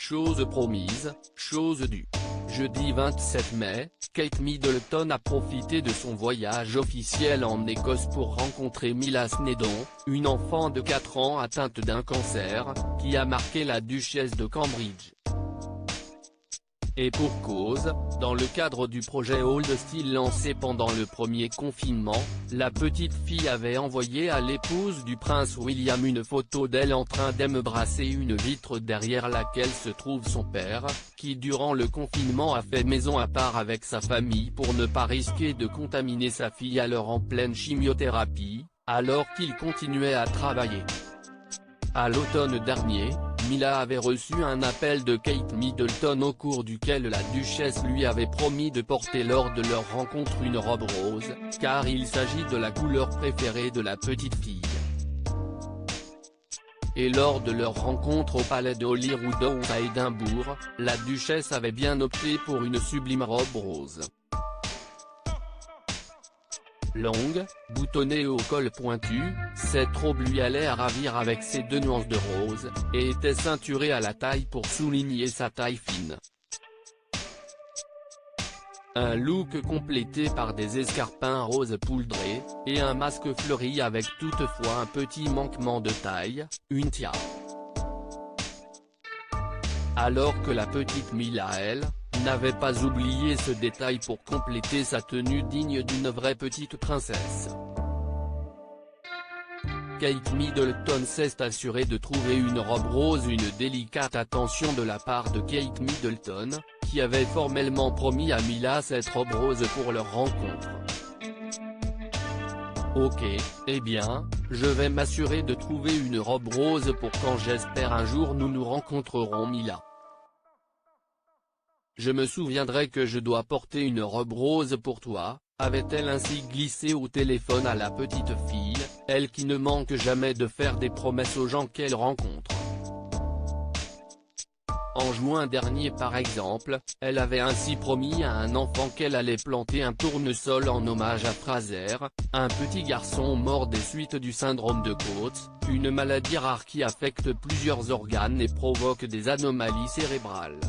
Chose promise, chose due. Jeudi 27 mai, Kate Middleton a profité de son voyage officiel en Écosse pour rencontrer Mila Snedon, une enfant de 4 ans atteinte d'un cancer, qui a marqué la duchesse de Cambridge. Et pour cause, dans le cadre du projet Old Style lancé pendant le premier confinement, la petite fille avait envoyé à l'épouse du prince William une photo d'elle en train d'embrasser une vitre derrière laquelle se trouve son père, qui durant le confinement a fait maison à part avec sa famille pour ne pas risquer de contaminer sa fille alors en pleine chimiothérapie, alors qu'il continuait à travailler. À l'automne dernier, Mila avait reçu un appel de Kate Middleton au cours duquel la duchesse lui avait promis de porter lors de leur rencontre une robe rose, car il s'agit de la couleur préférée de la petite fille. Et lors de leur rencontre au palais de Holyrood à Édimbourg, la duchesse avait bien opté pour une sublime robe rose. Longue, boutonnée au col pointu, cette robe lui allait à ravir avec ses 2 nuances de rose, et était ceinturée à la taille pour souligner sa taille fine. Un look complété par des escarpins roses poudrés, et un masque fleuri avec toutefois un petit manquement de taille, une tiare. Alors que la petite Mila elle, n'avait pas oublié ce détail pour compléter sa tenue digne d'une vraie petite princesse. Kate Middleton s'est assurée de trouver une robe rose, une délicate attention de la part de Kate Middleton, qui avait formellement promis à Mila cette robe rose pour leur rencontre. Ok, eh bien, je vais m'assurer de trouver une robe rose pour quand j'espère un jour nous nous rencontrerons Mila. Je me souviendrai que je dois porter une robe rose pour toi, avait-elle ainsi glissé au téléphone à la petite fille, elle qui ne manque jamais de faire des promesses aux gens qu'elle rencontre. En juin dernier par exemple, elle avait ainsi promis à un enfant qu'elle allait planter un tournesol en hommage à Fraser, un petit garçon mort des suites du syndrome de Coates, une maladie rare qui affecte plusieurs organes et provoque des anomalies cérébrales.